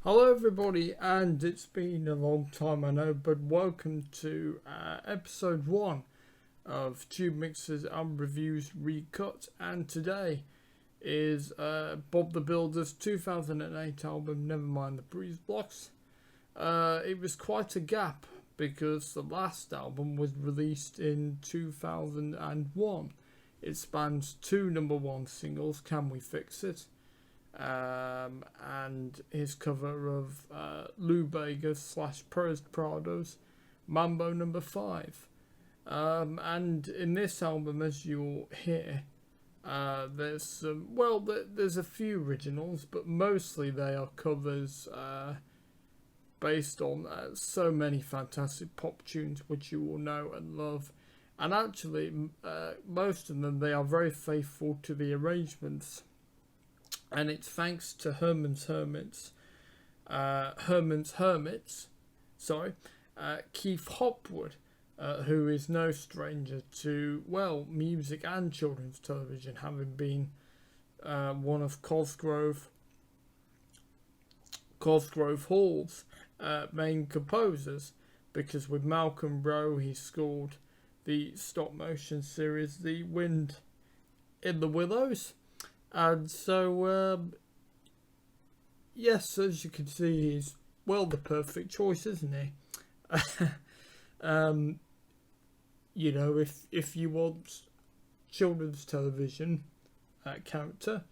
Hello everybody, and it's been a long time I know, but welcome to episode 1 of TubeMix's album reviews ReCut, and today is Bob the Builder's 2008 album Nevermind the Breeze Blocks. It was quite a gap because the last album was released in 2001. It spans 2 number 1 singles, Can We Fix It? And his cover of Lou Bega's / Perez Prado's Mambo number 5. And in this album, as you'll hear, there's there's a few originals, but mostly they are covers based on so many fantastic pop tunes which you will know and love. And actually, most of them, they are very faithful to the arrangements. And it's thanks to Herman's Hermits, Keith Hopwood, who is no stranger to, music and children's television, having been one of Cosgrove Hall's main composers, because with Malcolm Rowe he scored the stop motion series The Wind in the Willows. And so, yes, as you can see, he's, the perfect choice, isn't he? If you want children's television character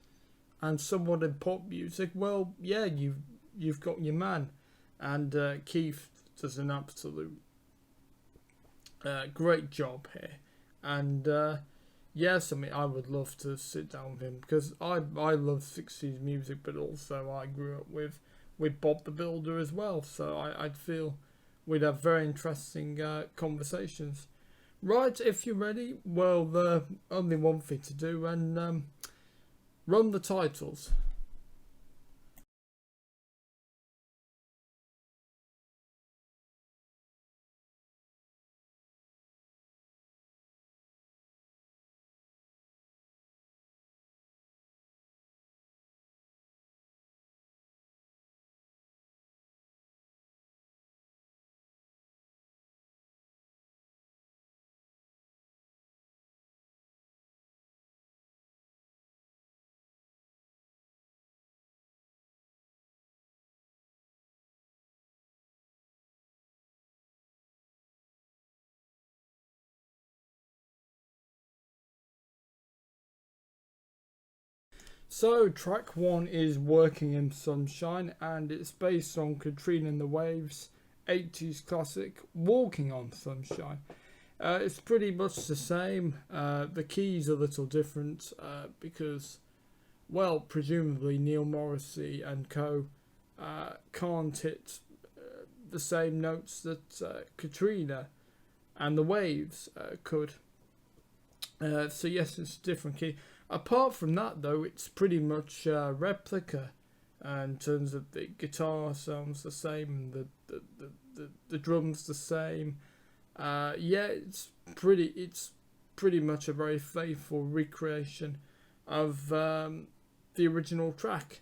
and someone in pop music, you've got your man. And Keith does an absolute great job here. And, yes, I mean, I would love to sit down with him because I love 60s music, but also I grew up with Bob the Builder as well, so I'd feel we'd have very interesting conversations. Right, if you're ready, only one thing to do, and run the titles. So, track 1 is Working in Sunshine, and it's based on Katrina and the Waves' 80s classic Walking on Sunshine. It's pretty much the same. The keys are a little different because, presumably Neil Morrissey and co. Can't hit the same notes that Katrina and the Waves could. So yes, it's a different key. Apart from that, though, it's pretty much replica in terms of the guitar sounds the same, and the drums the same. It's pretty much a very faithful recreation of the original track.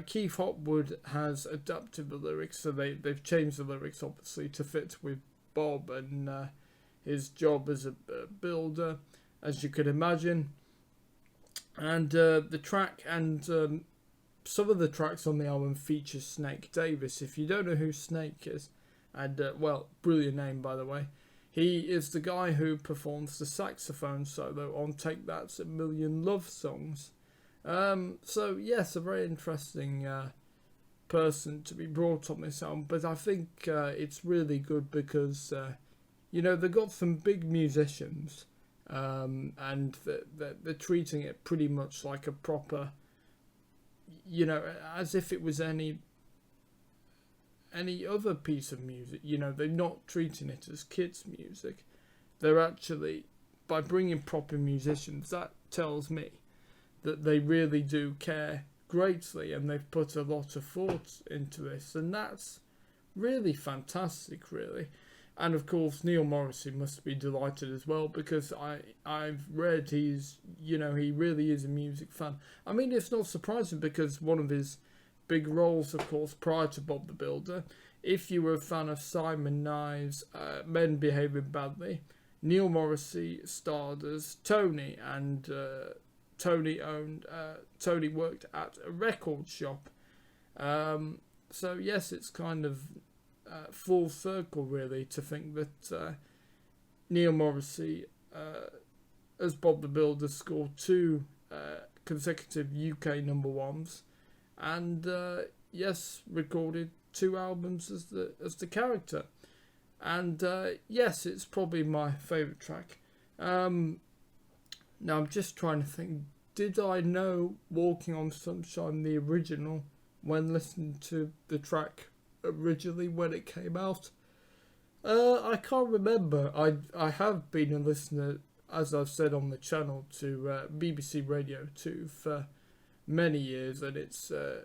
Keith Hopwood has adapted the lyrics, so they've changed the lyrics obviously to fit with Bob and his job as a builder, as you could imagine. And the track and some of the tracks on the album feature Snake Davis. If you don't know who Snake is, and brilliant name by the way, he is the guy who performs the saxophone solo on Take That's a Million Love Songs. So yes, a very interesting person to be brought on this album, but I think it's really good because they've got some big musicians. And they're treating it pretty much like a proper, as if it was any other piece of music. They're not treating it as kids' music. They're actually, by bringing proper musicians, that tells me that they really do care greatly, and they've put a lot of thought into this, and that's really fantastic, really. And of course, Neil Morrissey must be delighted as well, because I've read he really is a music fan. I mean, it's not surprising because one of his big roles, of course, prior to Bob the Builder. If you were a fan of Simon Knives' Men Behaving Badly, Neil Morrissey starred as Tony, and Tony worked at a record shop. So yes, it's kind of full circle, really, to think that Neil Morrissey, as Bob the Builder, scored 2 consecutive UK number ones, and yes, recorded 2 albums as the character. And yes, it's probably my favourite track. Now I'm just trying to think, did I know Walking on Sunshine, the original, when listening to the track originally when it came out? I can't remember. I have been a listener, as I've said on the channel, to BBC Radio 2 for many years, and it's a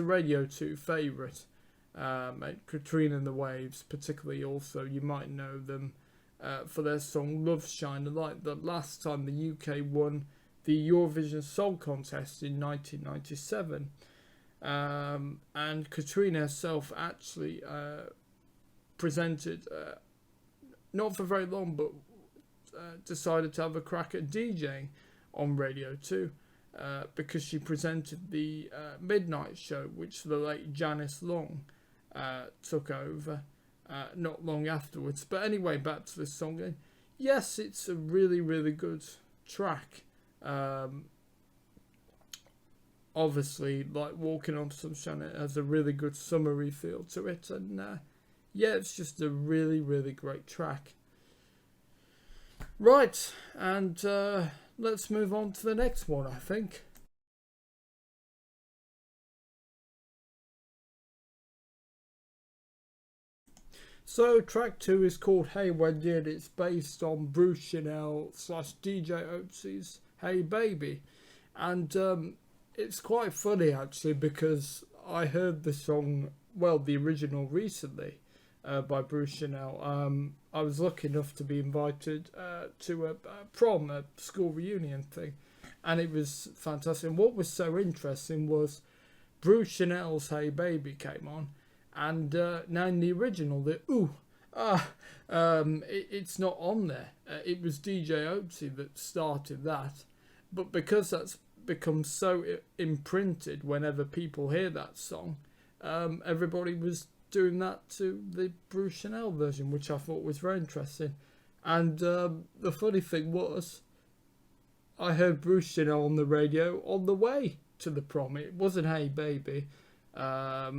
Radio 2 favourite. Katrina and the Waves, particularly. Also, you might know them for their song Love Shine a Light. The last time the UK won the Eurovision Song Contest in 1997, and Katrina herself actually presented, not for very long, but decided to have a crack at DJing on Radio 2, because she presented the Midnight Show, which the late Janice Long took over not long afterwards. But anyway, back to this song. Yes, it's a really, really good track. Obviously, like Walking on Sunshine, it has a really good summery feel to it, and yeah, it's just a really, really great track. Right, and let's move on to the next one, I think. So track 2 is called Hey Wendy, and it's based on Bruce Chanel / DJ Otzi's Hey Baby. And it's quite funny actually, because I heard the song, well, the original, recently by Bruce Chanel. I was lucky enough to be invited to a prom, a school reunion thing, and it was fantastic. And what was so interesting was Bruce Chanel's Hey Baby came on, and now in the original, it's not on there. It was DJ Otzi that started that, but because that's become so imprinted, whenever people hear that song, everybody was doing that to the Bruce Chanel version, which I thought was very interesting. And the funny thing was, I heard Bruce Chanel on the radio on the way to the prom. It wasn't Hey Baby. I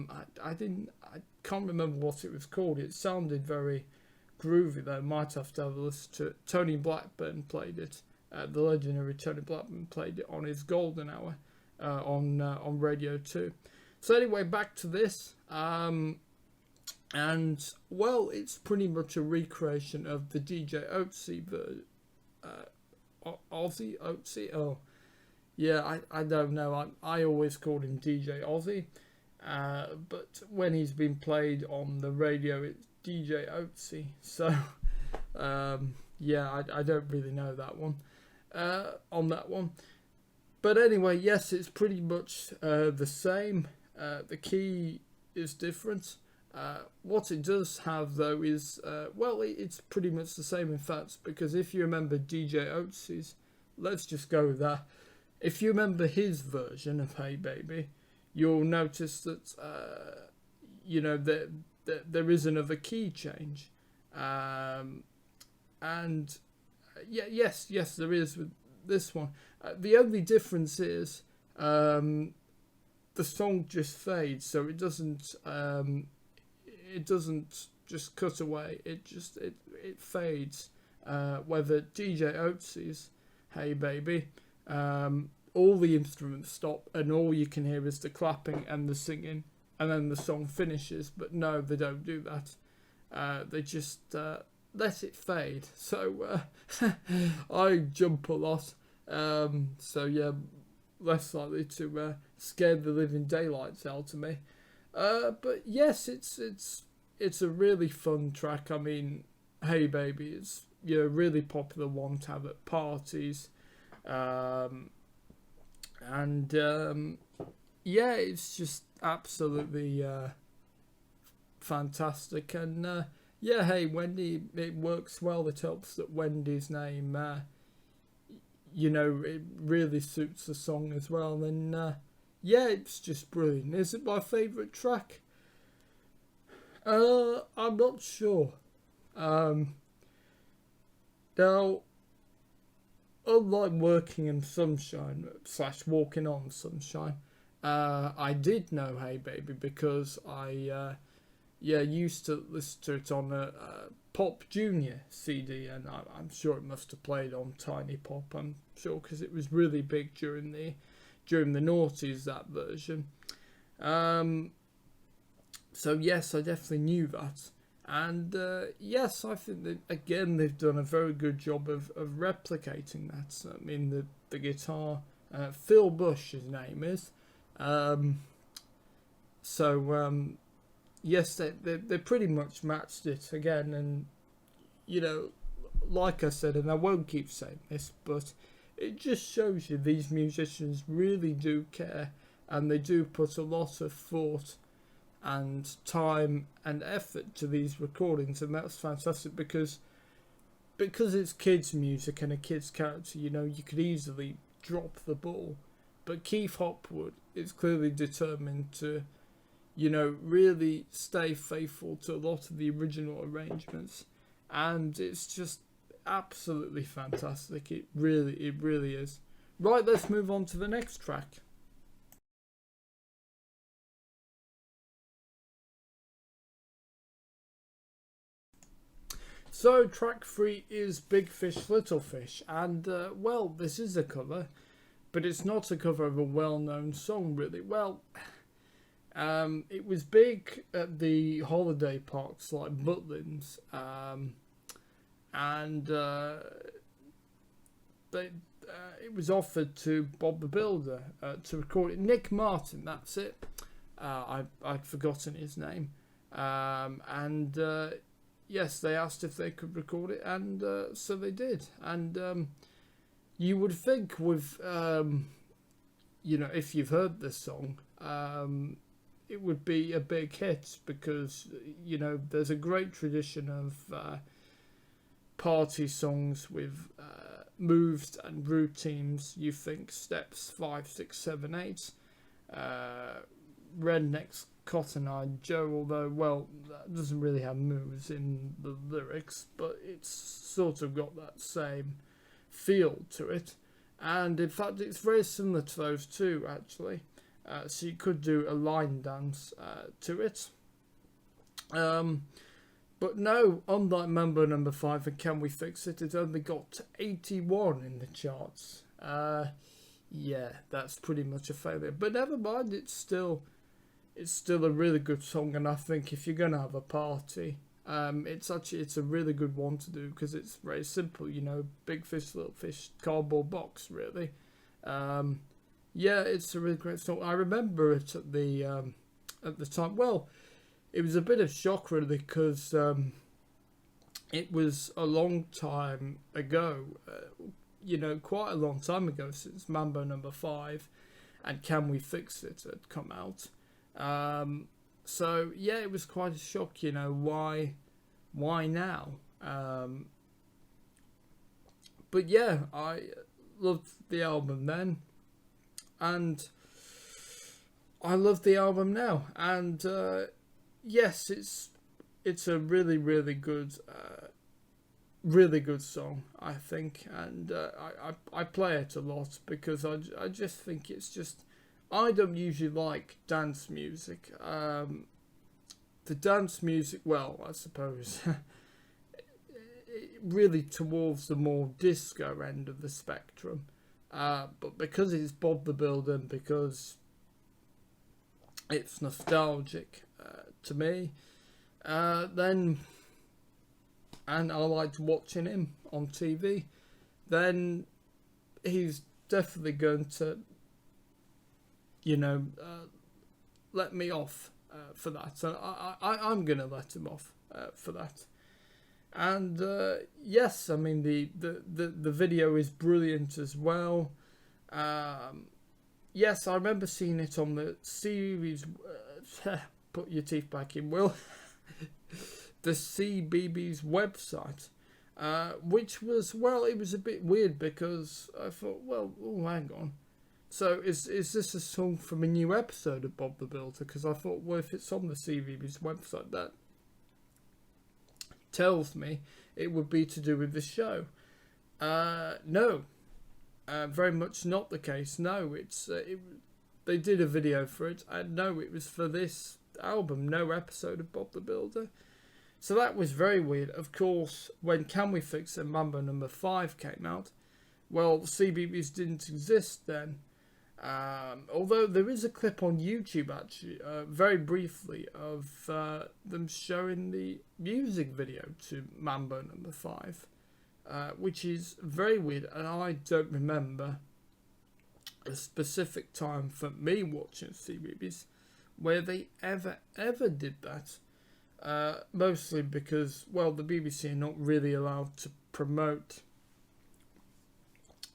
can't remember what it was called. It sounded very groovy though. Might have to have a listen to it. Tony Blackburn played it. The legendary Tony Blackburn played it on his golden hour on Radio 2. So anyway, back to this. And well, it's pretty much a recreation of the DJ Otzi version. Ozzy Otzi. Oh, yeah. I don't know. I always called him DJ Ozzy. But when he's been played on the radio, it's DJ Otzi. So, yeah, I don't really know that one, on that one. But anyway, yes, it's pretty much the same. The key is different. What it does have, though, is, well, it's pretty much the same, in fact, because if you remember DJ Otzi's, let's just go with that. If you remember his version of Hey Baby, you'll notice that, you know, there is another key change. And, yeah, yes, there is with this one. The only difference is the song just fades, so it doesn't just cut away. It fades. Whether DJ Otzi's Hey Baby, all the instruments stop and all you can hear is the clapping and the singing, and then the song finishes. But no, they don't do that. They just let it fade. So I jump a lot. So yeah, less likely to scare the living daylights out of me. But yes, it's a really fun track. I mean, Hey Baby is, you know, really popular one to have at parties. And yeah, it's just absolutely fantastic. And yeah, hey, Wendy, it works well. It helps that Wendy's name, you know, it really suits the song as well. And yeah, it's just brilliant. Is it my favourite track? I'm not sure. Um, Now, unlike Working in Sunshine / Walking on Sunshine, I did know Hey Baby because I yeah, used to listen to it on a Pop Junior CD, and I'm sure it must have played on Tiny Pop. I'm sure because it was really big during the noughties, that version. Um, so yes, I definitely knew that, and yes, I think that again they've done a very good job of replicating that. I mean the guitar, Phil Bush, his name is. Um, so yes, they pretty much matched it again, and you know, like I said, and I won't keep saying this, but it just shows you these musicians really do care, and they do put a lot of thought and time and effort to these recordings, and that's fantastic because it's kids' music and a kid's character. You know, you could easily drop the ball, but Keith Hopwood is clearly determined to, you know, really stay faithful to a lot of the original arrangements, and it's just absolutely fantastic. It really is. Right, let's move on to the next track. So track 3 is Big Fish Little Fish, and well, this is a cover, but it's not a cover of a well-known song really. Well, it was big at the holiday parks like Butlins, and it was offered to Bob the Builder to record it. Nick Martin, that's it. I'd forgotten his name, and yes, they asked if they could record it, and so they did. And you would think with you know, if you've heard this song, it would be a big hit because, you know, there's a great tradition of party songs with moves and routines. You think steps 5, 6, 7, 8. Redneck's Cotton Eye Joe, although, well, that doesn't really have moves in the lyrics, but it's sort of got that same feel to it. And in fact, it's very similar to those two, actually. So you could do a line dance to it. But no, unlike Mambo Number 5 and Can We Fix It, it only got to 81 in the charts. Yeah, that's pretty much a failure. But never mind, it's still a really good song, and I think if you're gonna have a party, it's a really good one to do because it's very simple. You know, big fish, little fish, cardboard box, really. Yeah, it's a really great song. I remember it at the time. Well, it was a bit of shock really because it was a long time ago. You know, quite a long time ago since Mambo Number 5 and Can We Fix It had come out. So yeah, it was quite a shock. You know, why now? But yeah, I loved the album then, and I love the album now. And yes, it's a really good song, I think, and I play it a lot because I just think it's just, I don't usually like dance music. The dance music, well, I suppose, really towards the more disco end of the spectrum. But because it's Bob the Builder, and because it's nostalgic to me, then, and I liked watching him on TV, then he's definitely going to, you know, let me off for that. So I'm going to let him off for that. And yes, I mean the video is brilliant as well. yes, I remember seeing it on the series. Put your teeth back in, Will. The CBeebies website, which was, well, it was a bit weird because I thought, well, oh, hang on. So is this a song from a new episode of Bob the Builder? Because I thought, well, if it's on the CBeebies website, that tells me it would be to do with the show. No, very much not the case. No, they did a video for it, and no, it was for this album, no episode of Bob the Builder. So that was very weird. Of course, when Can We Fix It Mambo number 5 came out, well, CBeebies didn't exist then. Although there is a clip on YouTube, actually, very briefly, of them showing the music video to Mambo number 5, which is very weird, and I don't remember a specific time for me watching CBeebies where they ever did that. Mostly because, well, the BBC are not really allowed to promote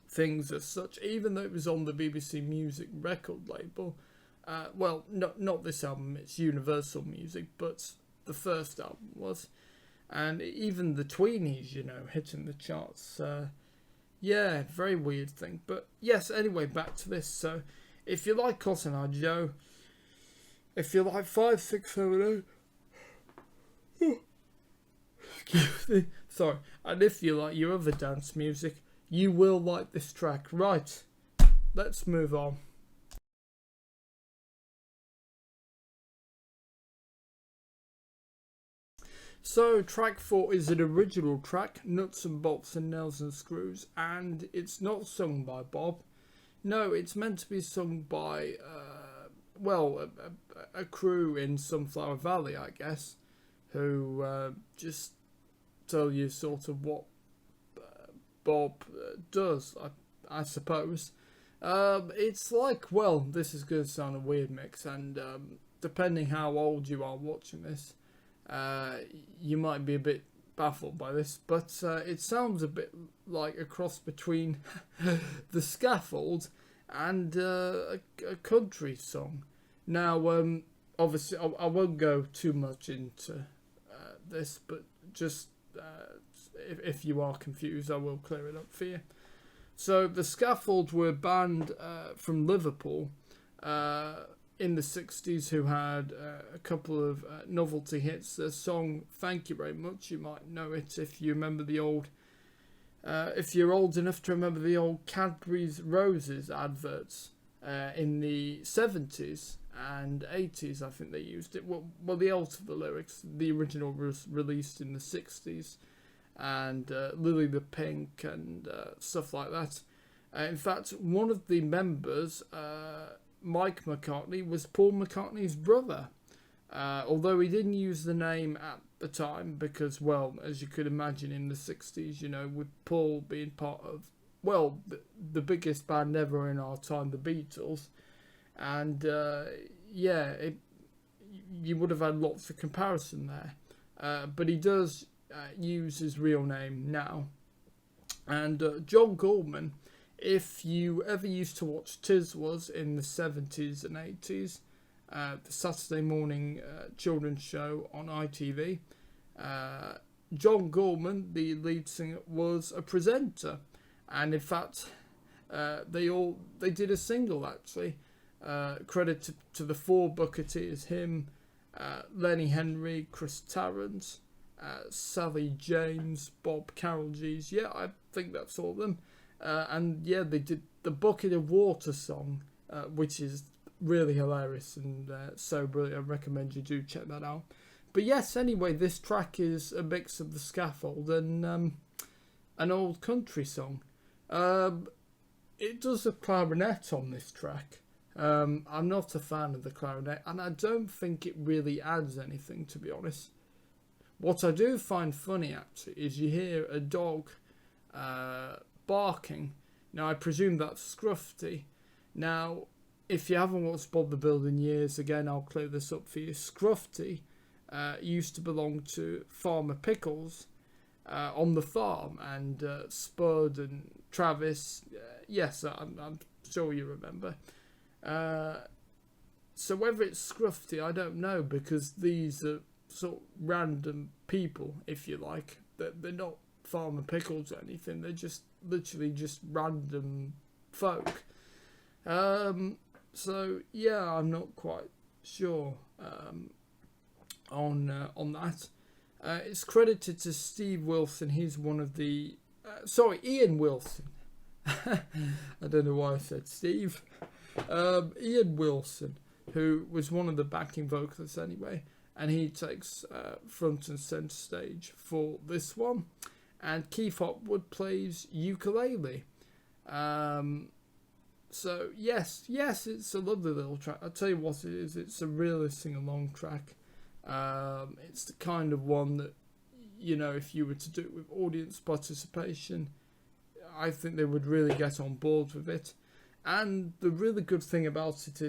things as such, even though it was on the BBC Music record label. Well, not this album, it's Universal Music, but the first album was. And even the Tweenies, you know, hitting the charts. Yeah, very weird thing. But yes, anyway, back to this. So, if you like Cotton Eye Joe, if you like 5, 6, 7, 8... Excuse me. Sorry. And if you like your other dance music, you will like this track. Right. Let's move on. So, track 4 is an original track, Nuts and Bolts and Nails and Screws, and it's not sung by Bob. No, it's meant to be sung by, well, a crew in Sunflower Valley, I guess, who just tell you sort of what Bob does, I suppose. It's like, well, this is going to sound a weird mix, and depending how old you are watching this, you might be a bit baffled by this, but it sounds a bit like a cross between The Scaffold and a country song. Now, obviously, I won't go too much into this, but just if you are confused, I will clear it up for you. So, The Scaffold were a band from Liverpool in the 60s who had a couple of novelty hits. The song Thank You Very Much, you might know it if you remember the old, if you're old enough to remember the old Cadbury's Roses adverts in the 70s and 80s. I think they used it. Well, they altered the lyrics. The original was released in the 60s, and Lily the Pink and stuff like that. In fact, one of the members, Mike McCartney, was Paul McCartney's brother, although he didn't use the name at the time because, well, as you could imagine in the 60s, you know, with Paul being part of, well, the biggest band ever in our time, the Beatles, and yeah, you would have had lots of comparison there, but he does use his real name now. And John Goldman, if you ever used to watch Tiswas in the 70s and 80s, the Saturday morning children's show on ITV, John Goldman, the lead singer, was a presenter, and in fact, they did a single actually. Credit to the four Bucketeers, him, Lenny Henry, Chris Tarrant, Sally James, Bob Carroll-G's. Yeah, I think that's all of them. And yeah, they did the Bucket of Water song, which is really hilarious and so brilliant. I recommend you do check that out. But yes, anyway, this track is a mix of The Scaffold and an old country song. It does a clarinet on this track. I'm not a fan of the clarinet, and I don't think it really adds anything, to be honest. What I do find funny, actually, is you hear a dog barking. Now, I presume that's Scruffy. Now, if you haven't watched Bob the Builder in years, again, I'll clear this up for you. Scruffy used to belong to Farmer Pickles on the farm, and Spud and Travis, yes, I'm sure you remember. So whether it's scruffy, I don't know, because these are sort of random people, if you like. They're not Farmer Pickles or anything. They're just literally just random folk. So yeah, I'm not quite sure on that. It's credited to Steve Wilson. He's one of the Ian Wilson. I don't know why I said Steve. Ian Wilson, who was one of the backing vocalists anyway, and he takes front and centre stage for this one. And Keith Hopwood plays ukulele. So yes, it's a lovely little track. I'll tell you what it is. It's a really sing-along track. It's the kind of one that, you know, if you were to do it with audience participation, I think they would really get on board with it. And the really good thing about it,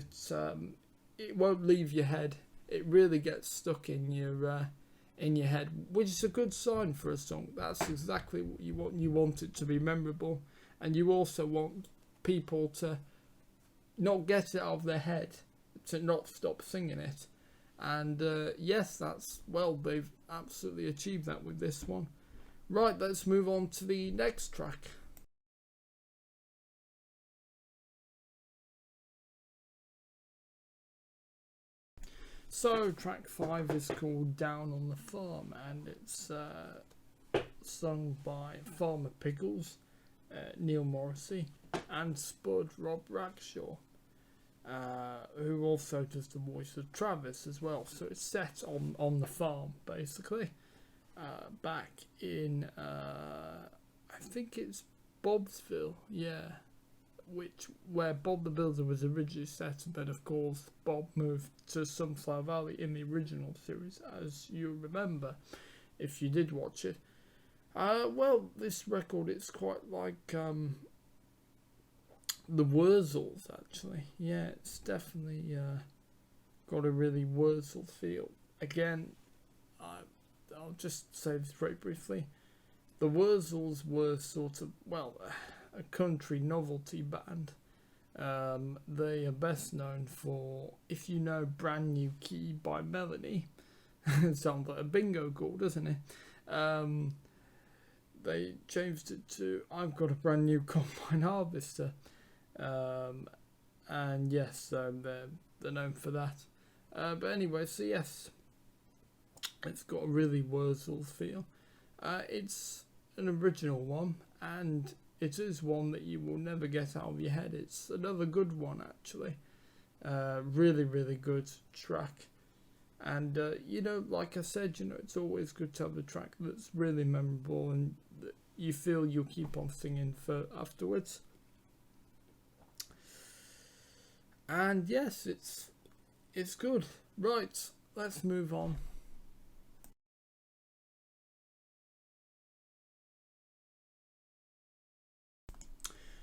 it won't leave your head. It really gets stuck in your head, which is a good sign for a song. That's exactly what you want. You want it to be memorable, and you also want people to not get it out of their head, to not stop singing it. And yes, they've absolutely achieved that with this one. Right, let's move on to the next track. So track 5 is called Down on the Farm, and it's sung by Farmer Pickles, Neil Morrissey, and Spud Rob Ragshaw, who also does the voice of Travis as well. So it's set on the farm, basically, back in, I think it's Bobsville, yeah, where Bob the Builder was originally set, and then of course Bob moved to Sunflower Valley in the original series, as you remember, if you did watch it. Well, this record, it's quite like the Wurzels, actually. Yeah, it's definitely got a really Wurzel feel. Again, I'll just say this very briefly. The Wurzels were sort of, well, a country novelty band. They are best known for, if you know Brand New Key by Melanie. It sounds like a bingo call, doesn't it? They changed it to I've Got a Brand New Combine Harvester. And yes, they're known for that. But anyway, so yes, it's got a really Wurzel feel. It's an original one, and it is one that you will never get out of your head. It's another good one, actually. Really, really good track. And, you know, like I said, you know, it's always good to have a track that's really memorable and that you feel you'll keep on singing for afterwards. And yes, it's good. Right, let's move on.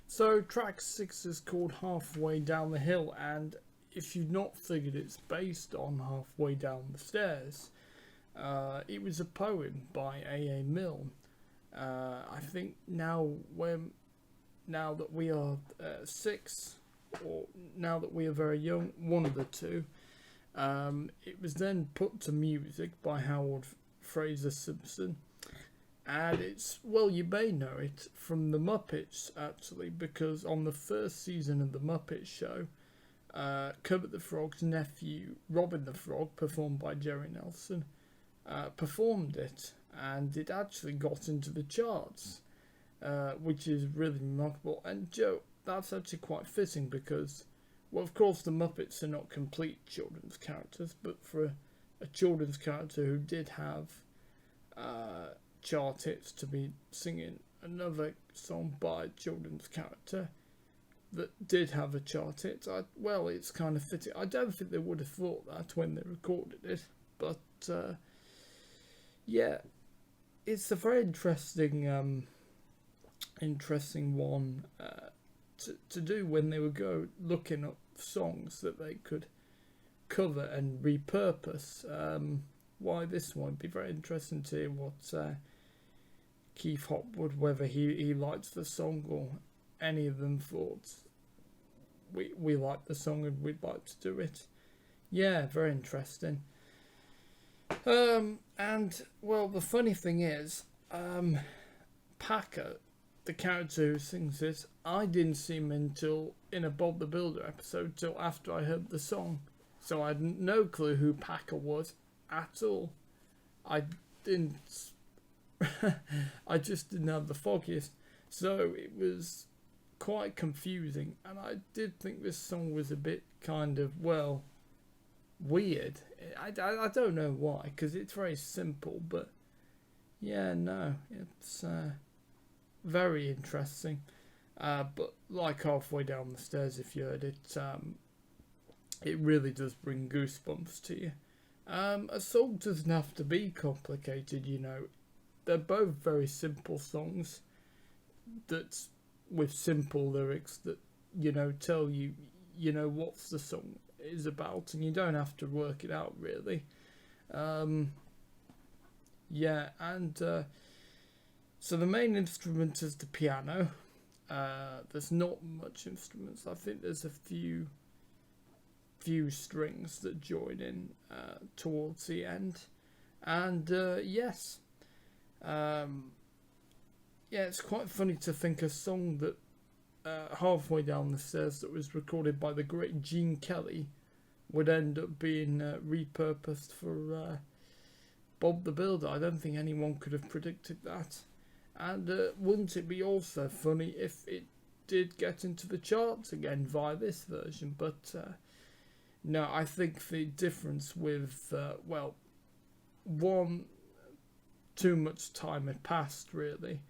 So track 6 is called Halfway Down the Hill, and if you've not figured, it's based on Halfway Down the Stairs. It was a poem by A.A. Milne. I think now that we are 6, or now that we are very young, one of the two, it was then put to music by Howard Fraser Simpson. And it's, well, you may know it from the Muppets, actually, because on the first season of the Muppet Show, Kermit the Frog's nephew, Robin the Frog, performed by Jerry Nelson, performed it, and it actually got into the charts, which is really remarkable. And Joe, that's actually quite fitting because, well, of course, the Muppets are not complete children's characters, but for a children's character who did have chart hits to be singing another song by a children's character that did have a chart hit, well, it's kind of fitting. I don't think they would have thought that when they recorded it, but yeah, it's a very interesting one to do when they would go looking up songs that they could cover and repurpose. Why this one? It'd be very interesting to hear what Keith Hopwood, whether he likes the song or any of them thought we like the song and we'd like to do it. Yeah, very interesting. And well, the funny thing is, Packer, the character who sings it, I didn't see him until in a Bob the Builder episode, till after I heard the song. So I had no clue who Packer was at all. I didn't. I just didn't have the foggiest. So it was quite confusing, and I did think this song was a bit kind of, well, weird. I don't know why, because it's very simple, but yeah, no, it's very interesting. But like halfway down the stairs, if you heard it, it really does bring goosebumps to you. A song doesn't have to be complicated, you know. They're both very simple songs that's with simple lyrics that, you know, tell you, you know, what's the song is about, and you don't have to work it out really. Yeah, and so the main instrument is the piano. There's not much instruments. I think there's a few strings that join in towards the end, and yes. Yeah, it's quite funny to think a song that halfway down the stairs that was recorded by the great Gene Kelly would end up being repurposed for Bob the Builder. I don't think anyone could have predicted that. And wouldn't it be also funny if it did get into the charts again via this version? But no, I think the difference with, well, one, too much time had passed really.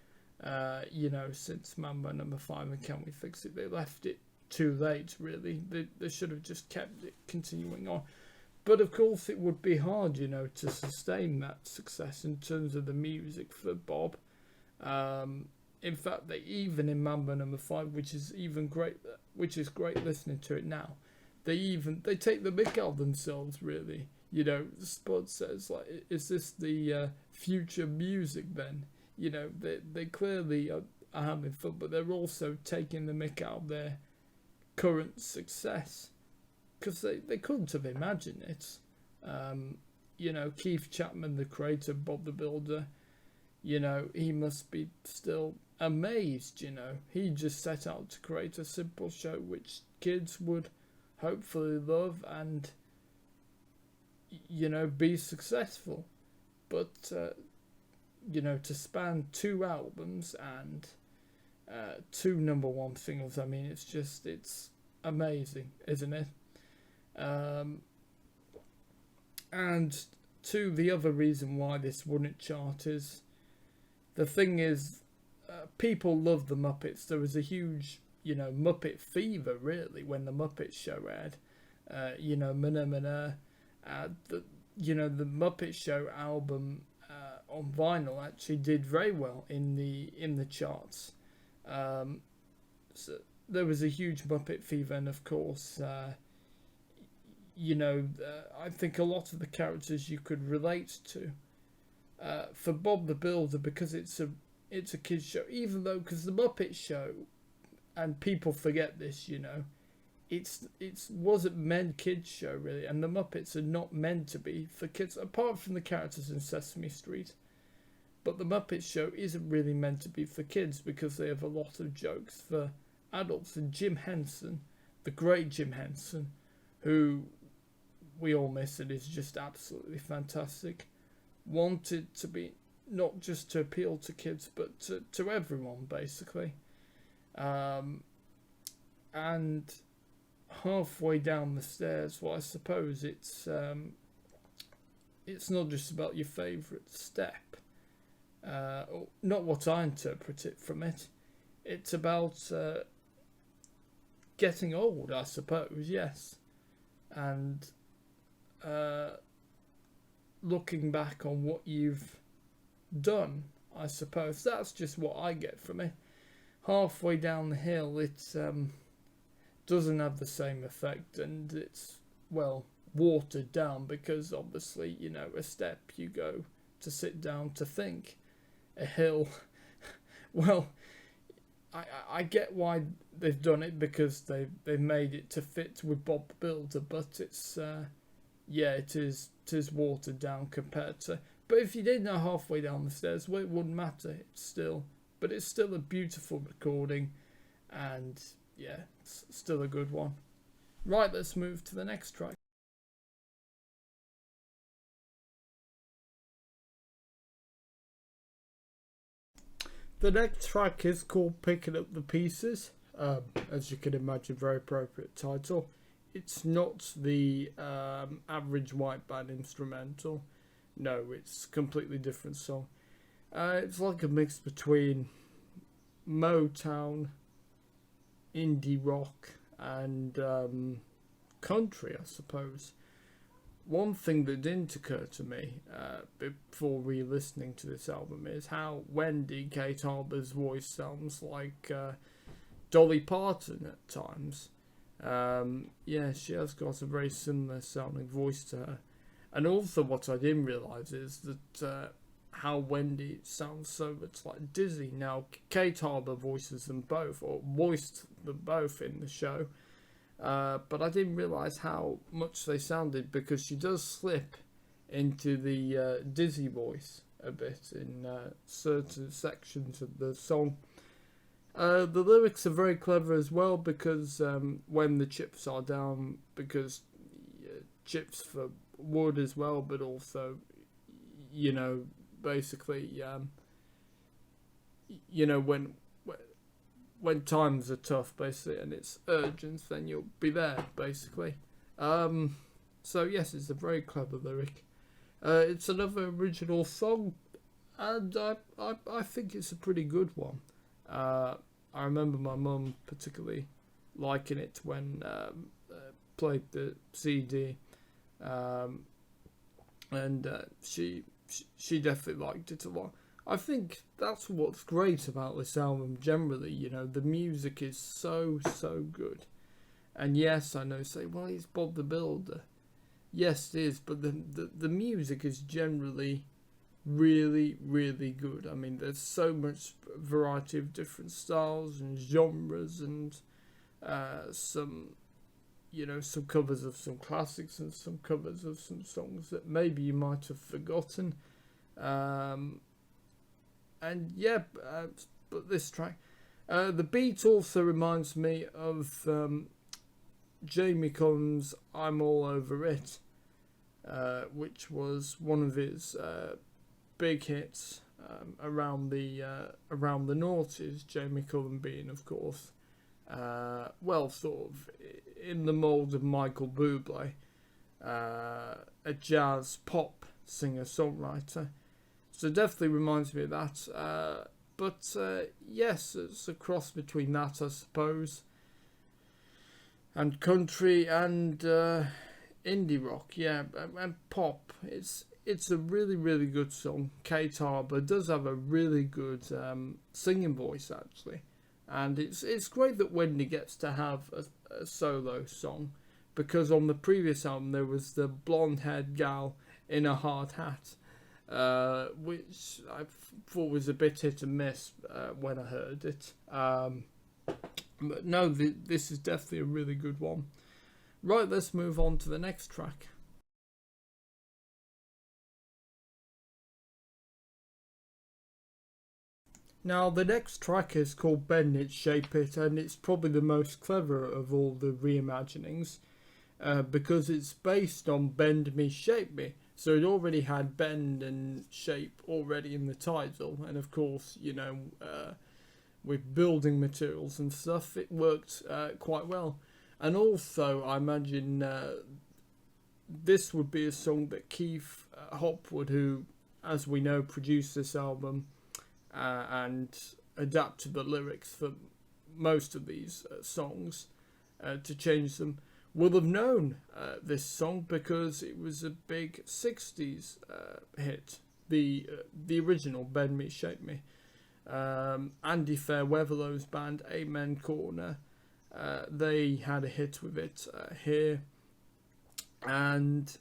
You know, since Mambo number 5 and Can We Fix It, they left it too late really. They should have just kept it continuing on. But of course it would be hard, you know, to sustain that success in terms of the music for Bob. In fact, they even in Mambo number 5, which is great listening to it now, they take the mick out of themselves really. You know, Spud says, like, is this the future music then? You know, they clearly are having fun, but they're also taking the mick out of their current success. Because they couldn't have imagined it. You know, Keith Chapman, the creator of Bob the Builder, you know, he must be still amazed, you know. He just set out to create a simple show which kids would hopefully love and, you know, be successful. But, you know, to span 2 albums and 2 #1 singles, I mean, it's amazing, isn't it? And the other reason why this wouldn't chart is, the thing is, people love the Muppets. There was a huge, you know, Muppet fever really when the Muppet Show aired. You know, you know, the Muppet Show album on vinyl actually did very well in the charts. So there was a huge Muppet fever, and of course, you know, I think a lot of the characters you could relate to. For Bob the Builder, because it's a kids show, even though, because the Muppet Show, and people forget this, you know, it wasn't meant kids show really, and the Muppets are not meant to be for kids, apart from the characters in Sesame Street. But the Muppet Show isn't really meant to be for kids because they have a lot of jokes for adults. And Jim Henson, the great Jim Henson, who we all miss and is just absolutely fantastic, wanted to be not just to appeal to kids but to everyone basically. And halfway down the stairs, well, I suppose it's not just about your favourite step, not what I interpret it from it. It's about getting old, I suppose, yes, and looking back on what you've done, I suppose. That's just what I get from it. Halfway down the hill, it doesn't have the same effect, and it's, well, watered down, because obviously, you know, a step you go to sit down to think. A hill, well, I get why they've done it, because they've made it to fit with Bob the Builder, but it's yeah, it is watered down compared to. But if you did know halfway down the stairs, well, it wouldn't matter. But it's still a beautiful recording, and yeah, it's still a good one. Right, let's move to the next track. The next track is called Picking Up the Pieces. As you can imagine, very appropriate title. It's not the average white band instrumental. No, it's a completely different song. It's like a mix between Motown, indie rock, and country, I suppose. One thing that didn't occur to me before re-listening to this album is how Wendy, Kate Harbour's voice sounds like Dolly Parton at times. Yeah, she has got a very similar sounding voice to her. And also what I didn't realise is that how Wendy sounds so much like Dizzy. Now, Kate Harbour voices them both, or voiced them both in the show. But I didn't realise how much they sounded, because she does slip into the Dizzy voice a bit in certain sections of the song. The lyrics are very clever as well, because when the chips are down, because chips for wood as well, but also, you know, basically, you know, when times are tough, basically, and it's urgent, then you'll be there, basically. So yes, it's a very clever lyric. It's another original song, and I think it's a pretty good one. I remember my mum particularly liking it when played the CD, and she definitely liked it a lot. I think that's what's great about this album generally. You know, the music is so good, and yes, I know, say, well, it's Bob the Builder. Yes, it is, but the music is generally really good. I mean, there's so much variety of different styles and genres, and some, you know, some covers of some classics and some covers of some songs that maybe you might have forgotten. And yeah, but this track, the beat also reminds me of Jamie Cullum's "I'm All Over It," which was one of his big hits around the noughties. Jamie Cullum being, of course, well, sort of in the mould of Michael Bublé, a jazz pop singer songwriter. So definitely reminds me of that. But yes, it's a cross between that, I suppose, and country and indie rock. Yeah, and pop. It's a really good song. Kate Harbour does have a really good singing voice, actually, and it's great that Wendy gets to have a solo song, because on the previous album there was the blonde-haired gal in a hard hat. Which I thought was a bit hit and miss when I heard it. But no, this is definitely a really good one. Right, let's move on to the next track. Now, the next track is called Bend It, Shape It, and it's probably the most clever of all the reimaginings, because it's based on Bend Me, Shape Me. So it already had bend and shape already in the title, and of course, you know, with building materials and stuff, it worked quite well. And also, I imagine this would be a song that Keith Hopwood, who, as we know, produced this album and adapted the lyrics for most of these songs to change them, will have known this song, because it was a big 60s hit, the original Bend Me, Shape Me. Andy Fairweather's band Amen Corner, they had a hit with it here, and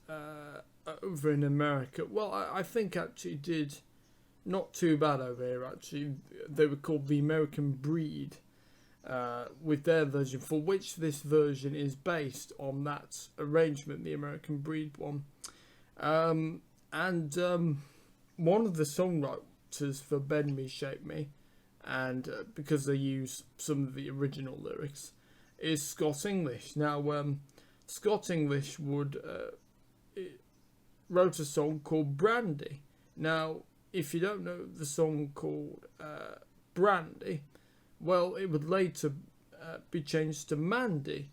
over in America. Well, I think actually did not too bad over here actually. They were called the American Breed, with their version, for which this version is based on that arrangement, the American Breed one. And one of the songwriters for Bend Me, Shape Me, and because they use some of the original lyrics, is Scott English. Now, Scott English wrote a song called Brandy. Now, if you don't know the song called Brandy, well, it would later be changed to Mandy.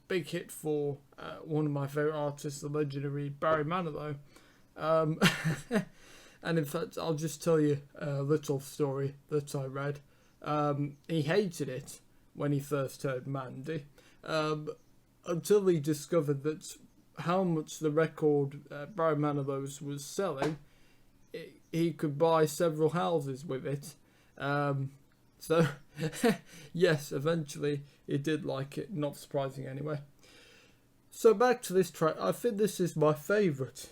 Big hit for one of my favourite artists, the legendary Barry Manilow. And in fact, I'll just tell you a little story that I read. He hated it when he first heard Mandy, until he discovered that how much the record Barry Manilow's was selling, he could buy several houses with it. So, yes, eventually he did like it, not surprising anyway. So back to this track, I think this is my favourite.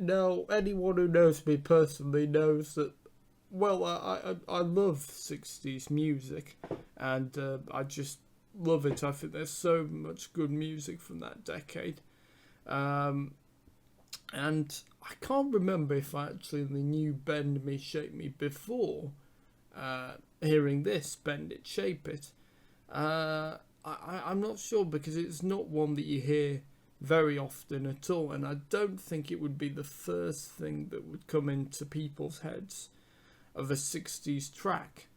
Now, anyone who knows me personally knows that, well, I love 60s music, and I just love it. I think there's so much good music from that decade. And I can't remember if I actually knew Bend Me, Shape Me before hearing this, Bend It, Shape It. I'm not sure, because it's not one that you hear very often at all, and I don't think it would be the first thing that would come into people's heads of a 60s track.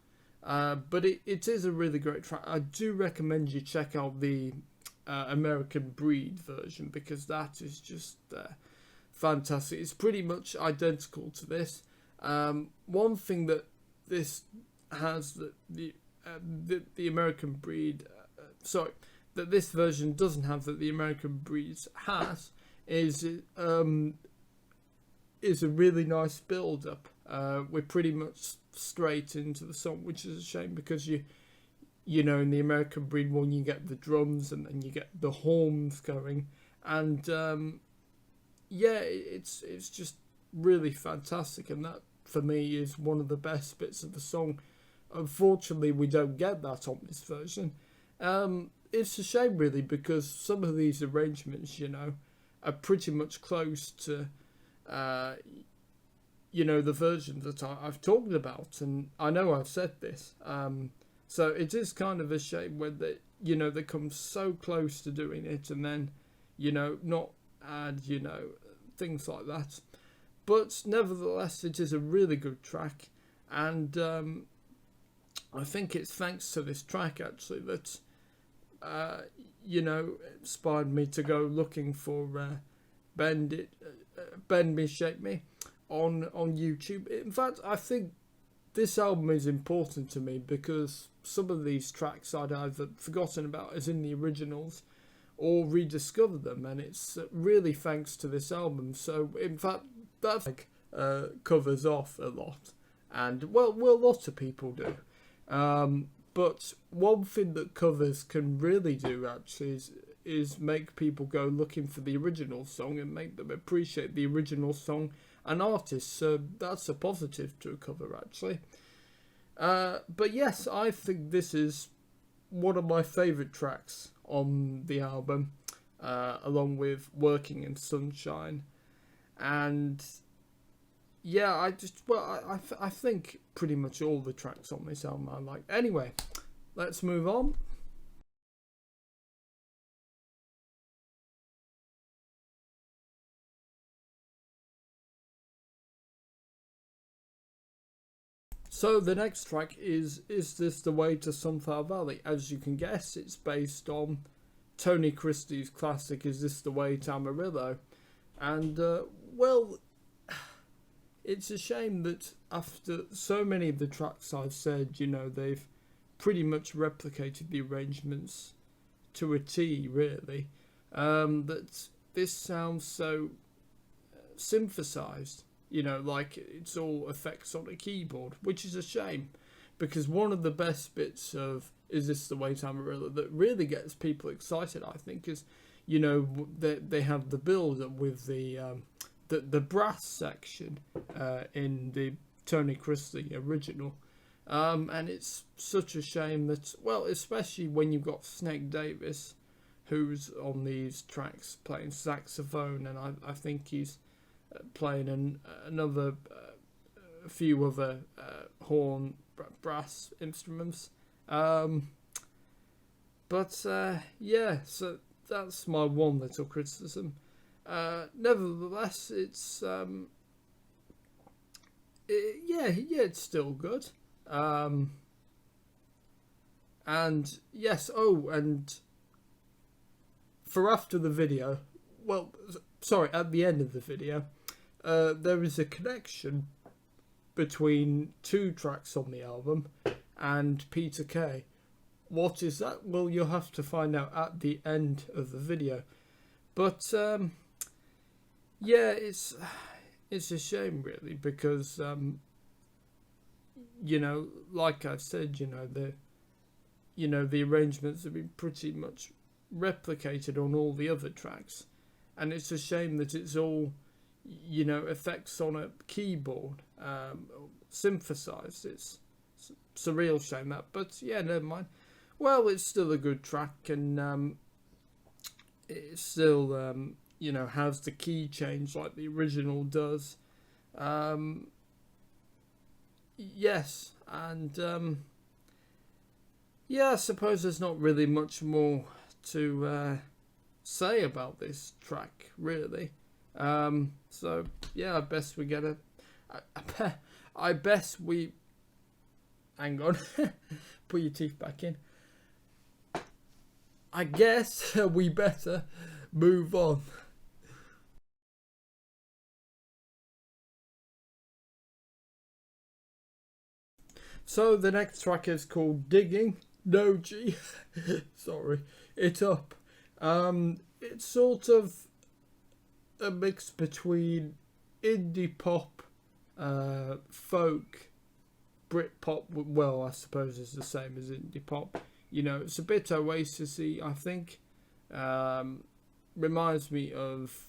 But it is a really great track. I do recommend you check out the American Breed version, because that is just fantastic. It's pretty much identical to this. One thing that this has that the American Breed, that this version doesn't have, that the American Breed has, is a really nice build up. We're pretty much straight into the song, which is a shame, because you know, in the American Breed one, you get the drums and then you get the horns going, and yeah, it's just really fantastic, and that for me is one of the best bits of the song. Unfortunately, we don't get that on this version. It's a shame, really, because some of these arrangements, you know, are pretty much close to you know, the version that I've talked about, and I know I've said this. So it is kind of a shame when they, you know, they come so close to doing it, and then, you know, not add, you know, things like that. But nevertheless, it is a really good track, and I think it's thanks to this track actually that you know, inspired me to go looking for Bend Me, Shape Me on YouTube. In fact, I think this album is important to me because some of these tracks I'd either forgotten about as in the originals or rediscovered them, and it's really thanks to this album. So in fact, that covers off a lot, and well, a lot of people do. But one thing that covers can really do actually is make people go looking for the original song and make them appreciate the original song and artist. So that's a positive to a cover actually. But yes, I think this is one of my favourite tracks on the album, along with Working in Sunshine. And yeah, I think pretty much all the tracks on this album I like. Anyway, let's move on. So the next track is This the Way to Sunflower Valley? As you can guess, it's based on Tony Christie's classic Is This the Way to Amarillo? And well, it's a shame that after so many of the tracks I've said, you know, they've pretty much replicated the arrangements to a T, really. That this sounds so synthesized, you know, like it's all effects on a keyboard, which is a shame, because one of the best bits of Is This the Way to Amarillo that really gets people excited, I think, is, you know, they have the build up with the the brass section in the Tony Christie original. And it's such a shame that, well, especially when you've got Snake Davis, who's on these tracks playing saxophone, and I think he's playing another a few other horn brass instruments. But yeah, so that's my one little criticism. Nevertheless, it's it's still good. And yes, and for after the video, well, sorry, at the end of the video, there is a connection between 2 tracks on the album and Peter Kay. What is that? Well, you'll have to find out at the end of the video. But yeah, it's a shame really, because you know, like I've said, the arrangements have been pretty much replicated on all the other tracks, and it's a shame that it's all, effects on a keyboard, synthesized. It's a real shame that, but yeah, never mind. Well, it's still a good track, and it still has the key change like the original does. Yes, and yeah, I suppose there's not really much more to say about this track, really. So yeah, I best we get I best we. Hang on, put your teeth back in. I guess we better move on. So the next track is called Digging. No G. Sorry. It Up. It's sort of a mix between indie pop, folk, Britpop. Well, I suppose it's the same as indie pop. It's a bit Oasis-y, I think. Reminds me of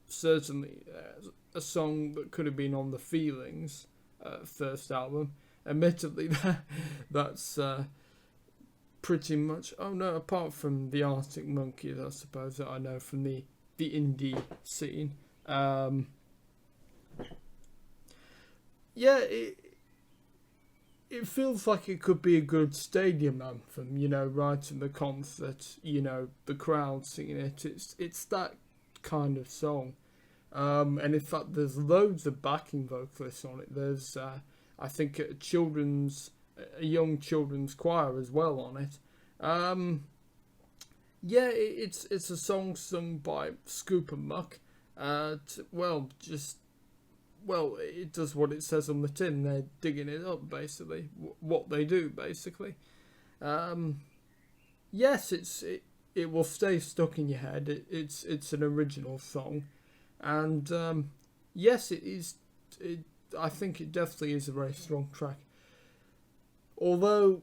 certainly a song that could have been on the Feelings first album. Admittedly, that's pretty much. Oh no, apart from the Arctic Monkeys, I suppose, that I know from the indie scene. Yeah, it feels like it could be a good stadium anthem, right in the concert, the crowd singing it. It's that kind of song. And in fact, there's loads of backing vocalists on it. There's, I think, a young children's choir as well on it. Yeah, it's a song sung by Scoop and Muck. It does what it says on the tin. They're digging it up, basically. What they do, basically. Yes, it will stay stuck in your head. It's an original song, and yes, it is. I think it definitely is a very strong track. Although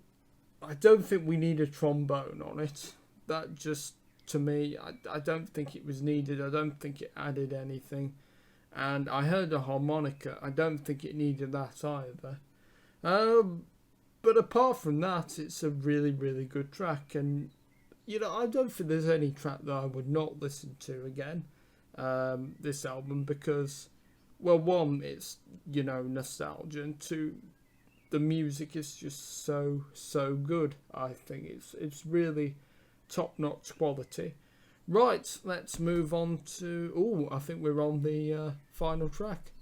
I don't think we need a trombone on it. That just, to me, I don't think it was needed. I don't think it added anything. And I heard a harmonica. I don't think it needed that either. But apart from that, it's a really, really good track. And, I don't think there's any track that I would not listen to again, this album, because, well, one, it's, nostalgia, and two, the music is just so, so good. I think it's really top-notch quality. Right, let's move on to... I think we're on the final track.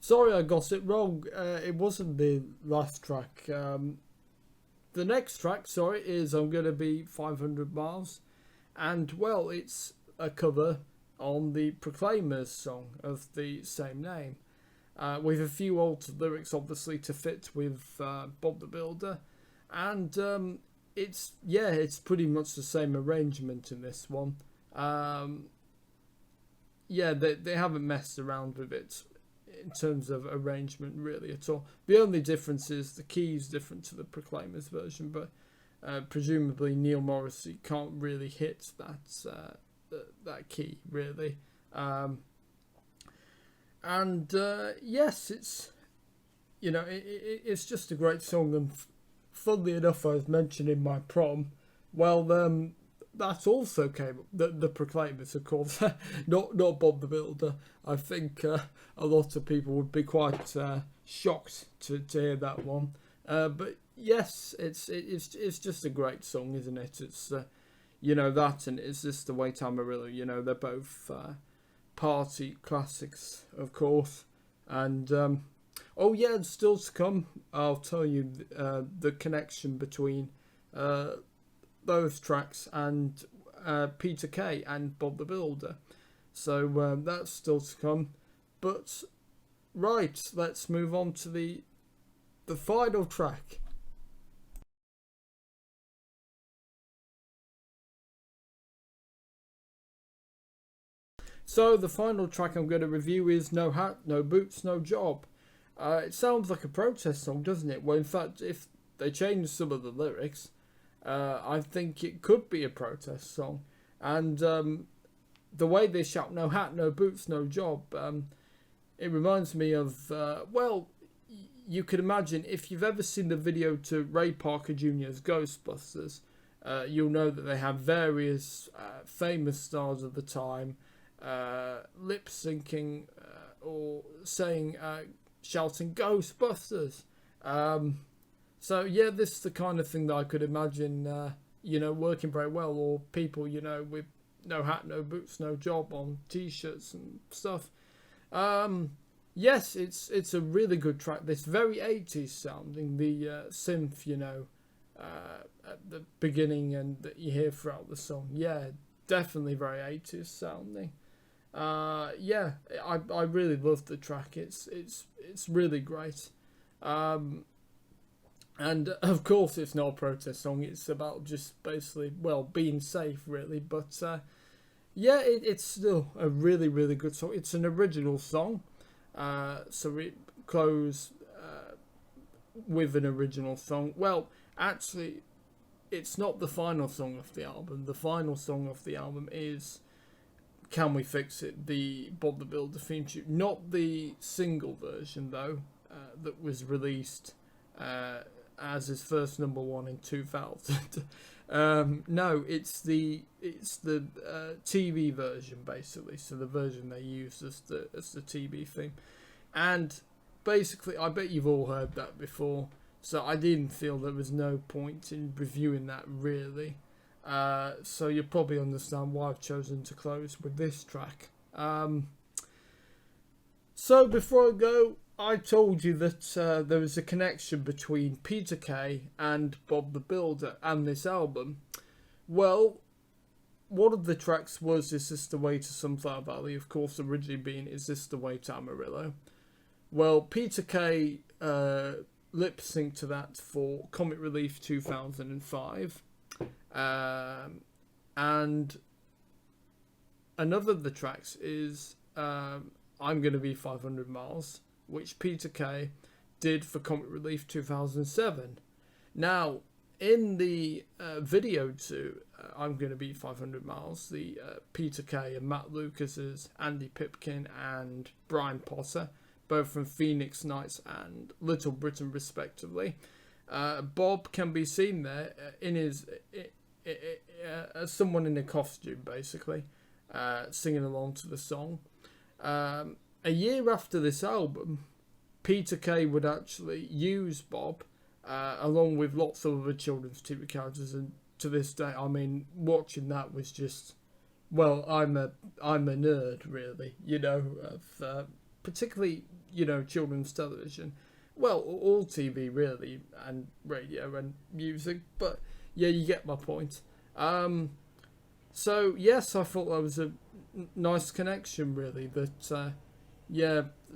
Sorry, I got it wrong. It wasn't the last track. The next track, is I'm Gonna Be 500 Miles. And, well, it's a cover on the Proclaimers song of the same name. With a few altered lyrics, obviously, to fit with Bob the Builder. And it's pretty much the same arrangement in this one. They haven't messed around with it in terms of arrangement, really, at all. The only difference is the key is different to the Proclaimers version, but Presumably Neil Morrissey can't really hit that key really. Yes, it's it's just a great song. And funnily enough, I was mentioning my prom. Well, that also came up. The Proclaimers, of course, not Bob the Builder. I think a lot of people would be quite shocked to hear that one. But yes, it's just a great song, isn't it? It's that, and Is This the Way to Amarillo? They're both party classics, of course. And oh yeah, and still to come, I'll tell you the connection between those tracks and Peter Kay and Bob the Builder. So that's still to come. But right, let's move on to the final track. So the final track I'm going to review is No Hat, No Boots, No Job. It sounds like a protest song, doesn't it? Well, in fact, if they change some of the lyrics, I think it could be a protest song. And the way they shout "No hat, no boots, no job," it reminds me of you could imagine if you've ever seen the video to Ray Parker Jr.'s Ghostbusters, you'll know that they have various famous stars of the time lip syncing or saying, shouting "Ghostbusters." So yeah, this is the kind of thing that I could imagine, working very well, or people, with no hat, no boots, no job on T-shirts and stuff. Yes, it's a really good track. This very 80s sounding, the synth, at the beginning and that you hear throughout the song. Yeah, definitely very 80s sounding. Yeah, I really love the track. It's really great. And of course, it's not a protest song. It's about just basically, being safe, really. But yeah, it's still a really, really good song. It's an original song, so it close with an original song. Well, actually, it's not the final song of the album. The final song of the album is "Can We Fix It?", the Bob the Builder theme tune. Not the single version, though, that was released as his first number one in 2000. No, it's the TV version, basically. So the version they used as the TV theme. And basically, I bet you've all heard that before. So I didn't feel there was no point in reviewing that, really. So you'll probably understand why I've chosen to close with this track. So before I go, I told you that there was a connection between Peter Kay and Bob the Builder and this album. Well, one of the tracks was Is This the Way to Sunflower Valley, of course, originally being Is This the Way to Amarillo. Well, Peter Kay lip synced to that for Comic Relief 2005. And another of the tracks is I'm Gonna Be 500 Miles, which Peter Kay did for Comic Relief 2007. Now, in the video to I'm Gonna Be 500 Miles, the Peter Kay and Matt Lucas's Andy Pipkin and Brian Potter, both from Phoenix Nights and Little Britain respectively, Bob can be seen there in his as someone in a costume, basically, singing along to the song. A year after this album, Peter Kay would actually use Bob, along with lots of other children's TV characters, and to this day, I mean, watching that was just, I'm a nerd, really, of particularly, children's television. Well, all TV, really, and radio and music, but yeah, you get my point. So yes, I thought that was a nice connection, really. That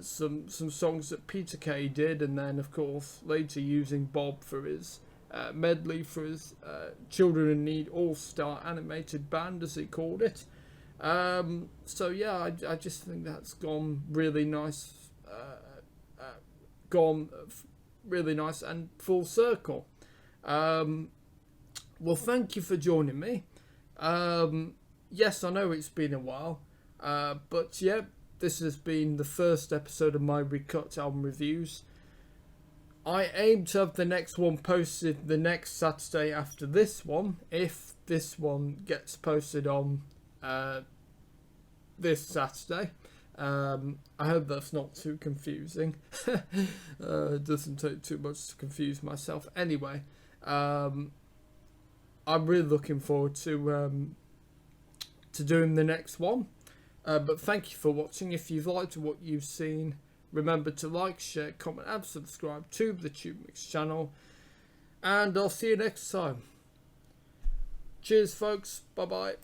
some songs that Peter Kay did, and then of course later using Bob for his medley for his Children in Need All-Star Animated Band, as he called it. So yeah, I just think that's gone really nice. Gone really nice and full circle. Well, thank you for joining me. Yes, I know it's been a while, but yeah, this has been the first episode of my ReCut album reviews. I aim to have the next one posted the next Saturday after this one, if this one gets posted on this Saturday. I hope that's not too confusing. It doesn't take too much to confuse myself. Anyway, I'm really looking forward to doing the next one. But thank you for watching. If you've liked what you've seen, remember to like, share, comment and subscribe to the TubeMix's channel. And I'll see you next time. Cheers folks. Bye bye.